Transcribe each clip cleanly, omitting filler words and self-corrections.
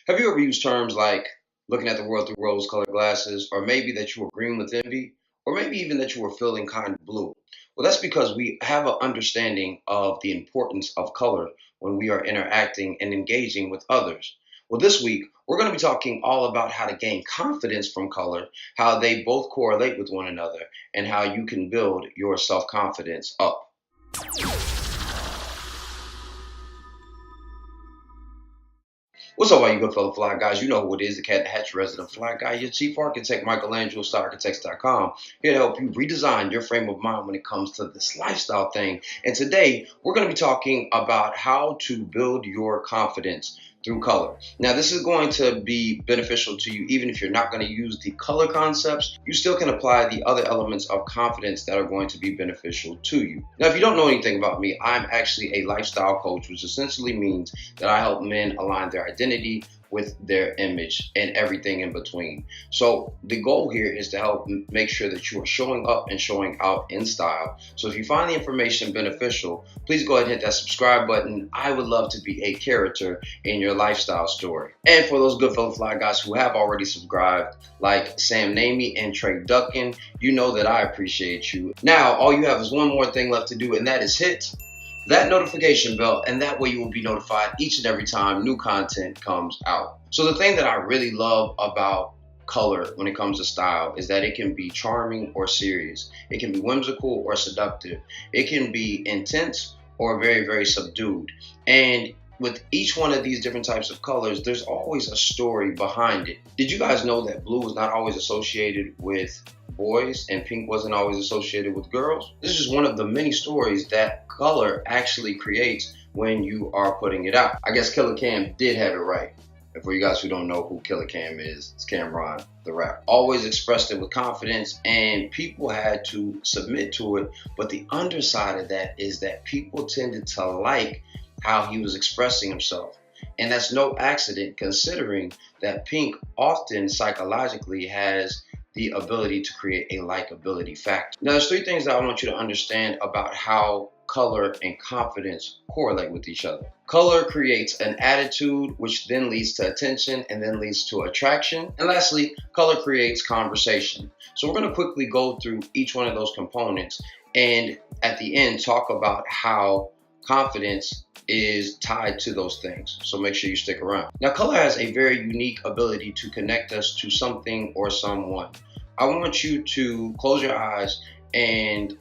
Have you ever used terms like looking at the world through rose colored glasses, or maybe that you were green with envy, or maybe even that you were feeling kind of blue? Well, that's because we have an understanding of the importance of color when we are interacting and engaging with others. Well, this week, we're going to be talking all about how to gain confidence from color, how they both correlate with one another, and how you can build your self confidence up. What's up, all you good fellow fly guys? You know who it is, the Cat in the Hatch resident fly guy, your chief architect, Michelangelo, StarArchitects.com, here to help you redesign your frame of mind when it comes to this lifestyle thing. And today, we're going to be talking about how to build your confidence through color. Now, this is going to be beneficial to you even if you're not going to use the color concepts. You still can apply the other elements of confidence that are going to be beneficial to you. Now, if you don't know anything about me, I'm actually a lifestyle coach, which essentially means that I help men align their identity with their image and everything in between. So the goal here is to help make sure that you are showing up and showing out in style. So if you find the information beneficial, please go ahead and hit that subscribe button. I would love to be a character in your lifestyle story. And for those good fellow fly guys who have already subscribed, like Sam Namey and Trey Duckin, you know that I appreciate you. Now, all you have is one more thing left to do, and that is hit that notification bell, and that way you will be notified each and every time new content comes out. So the thing that I really love about color when it comes to style is that it can be charming or serious. It can be whimsical or seductive. It can be intense or very, very subdued. And with each one of these different types of colors, there's always a story behind it. Did you guys know that blue is not always associated with boys and pink wasn't always associated with girls? This is one of the many stories that color actually creates when you are putting it out. I guess Killa Cam did have it right. And for you guys who don't know who Killa Cam is, it's Camron, the rapper. Always expressed it with confidence, and people had to submit to it. But the underside of that is that people tended to like how he was expressing himself. And that's no accident, considering that pink often psychologically has the ability to create a likability factor. Now, there's three things that I want you to understand about how color and confidence correlate with each other. Color creates an attitude, which then leads to attention and then leads to attraction. And lastly, color creates conversation. So we're going to quickly go through each one of those components and at the end talk about how confidence is tied to those things. So make sure you stick around. Now, color has a very unique ability to connect us to something or someone. I want you to close your eyes and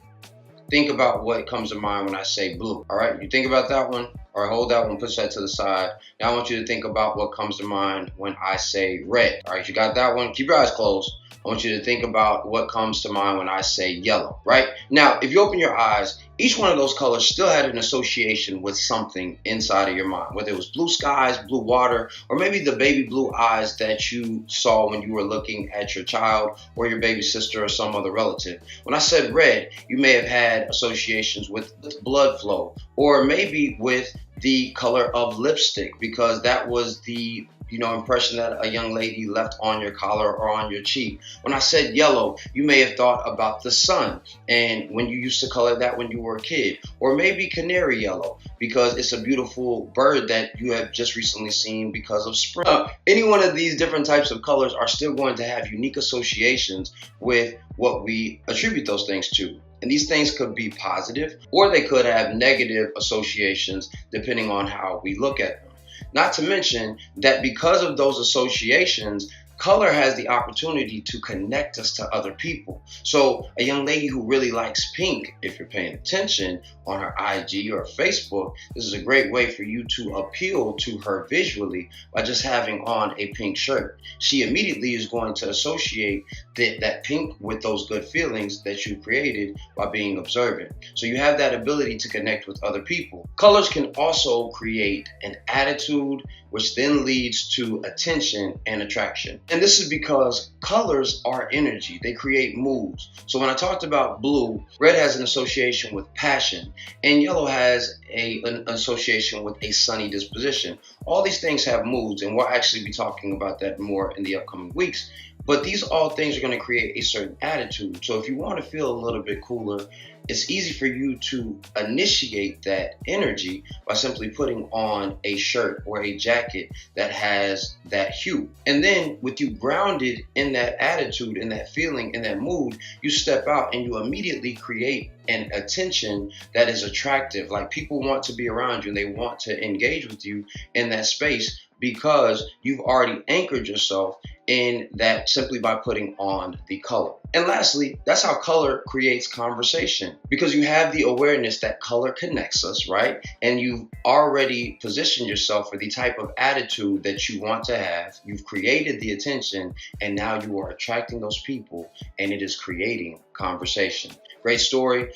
think about what comes to mind when I say blue. All right, you think about that one. All right, hold that one, push that to the side. Now I want you to think about what comes to mind when I say red. All right, you got that one? Keep your eyes closed. I want you to think about what comes to mind when I say yellow, right? Now, if you open your eyes, each one of those colors still had an association with something inside of your mind, whether it was blue skies, blue water, or maybe the baby blue eyes that you saw when you were looking at your child or your baby sister or some other relative. When I said red, you may have had associations with blood flow, or maybe with the color of lipstick, because that was the impression that a young lady left on your collar or on your cheek. When I said yellow, you may have thought about the sun and when you used to color that when you were a kid, or maybe canary yellow because it's a beautiful bird that you have just recently seen because of spring. Any one of these different types of colors are still going to have unique associations with what we attribute those things to. And these things could be positive or they could have negative associations depending on how we look at them. Not to mention that because of those associations, color has the opportunity to connect us to other people. So a young lady who really likes pink, if you're paying attention on her IG or Facebook, this is a great way for you to appeal to her visually by just having on a pink shirt. She immediately is going to associate that pink with those good feelings that you created by being observant. So you have that ability to connect with other people. Colors can also create an attitude, which then leads to attention and attraction. And this is because colors are energy. They create moods. So when I talked about blue, red has an association with passion, and yellow has an association with a sunny disposition. All these things have moods, and we'll actually be talking about that more in the upcoming weeks. But these all things are going to create a certain attitude. So if you want to feel a little bit cooler, it's easy for you to initiate that energy by simply putting on a shirt or a jacket that has that hue. And then with you grounded in that attitude, in that feeling, in that mood, you step out and you immediately create an attention that is attractive. Like people want to be around you and they want to engage with you in that space because you've already anchored yourself in that simply by putting on the color. And lastly, that's how color creates conversation, because you have the awareness that color connects us, right? And you've already positioned yourself for the type of attitude that you want to have. You've created the attention, and now you are attracting those people, and it is creating conversation. Great story.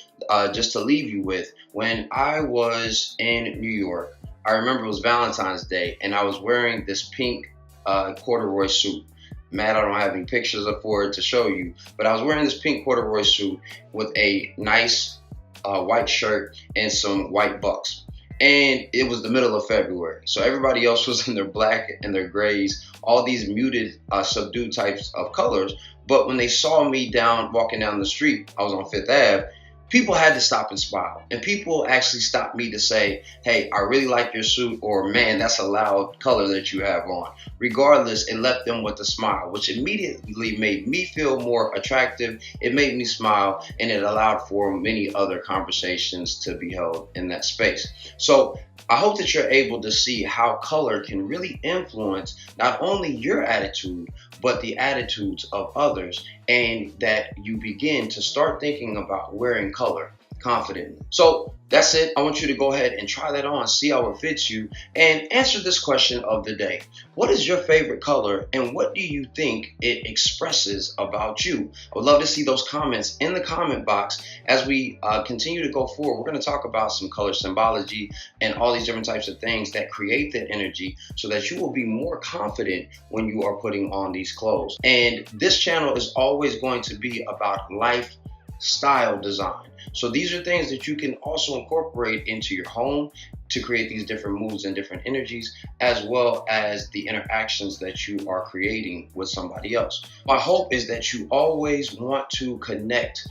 Just to leave you with, when I was in New York, I remember it was Valentine's Day, and I was wearing this pink corduroy suit. Matt, I don't have any pictures for it to show you, but I was wearing this pink corduroy suit with a nice white shirt and some white bucks. And it was the middle of February, so everybody else was in their black and their grays, all these muted, subdued types of colors. But when they saw me walking down the street, I was on Fifth Ave, people had to stop and smile. And people actually stopped me to say, hey, I really like your suit, or man, that's a loud color that you have on. Regardless, it left them with a smile, which immediately made me feel more attractive. It made me smile, and it allowed for many other conversations to be held in that space. So I hope that you're able to see how color can really influence not only your attitude, but the attitudes of others, and that you begin to start thinking about wearing color confidently. So that's it. I want you to go ahead and try that on, see how it fits you, and answer this question of the day. What is your favorite color, and what do you think it expresses about you? I would love to see those comments in the comment box. As we continue to go forward, we're going to talk about some color symbology and all these different types of things that create that energy, so that you will be more confident when you are putting on these clothes. And this channel is always going to be about lifestyle design. So these are things that you can also incorporate into your home to create these different moods and different energies, as well as the interactions that you are creating with somebody else. My hope is that you always want to connect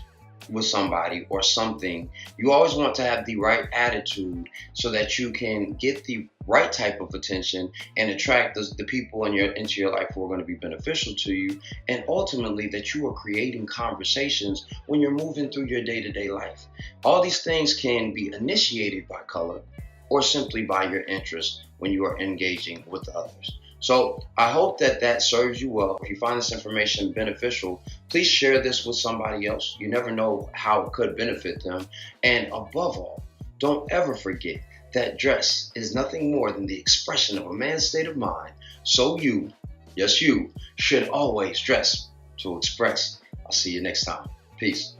with somebody or something. You always want to have the right attitude so that you can get the right type of attention and attract the people into your life who are going to be beneficial to you, and ultimately that you are creating conversations when you're moving through your day-to-day life. All these things can be initiated by color or simply by your interest when you are engaging with others. So I hope that serves you well. If you find this information beneficial, please share this with somebody else. You never know how it could benefit them. And above all, don't ever forget that dress is nothing more than the expression of a man's state of mind. So you, yes you, should always dress to express. I'll see you next time. Peace.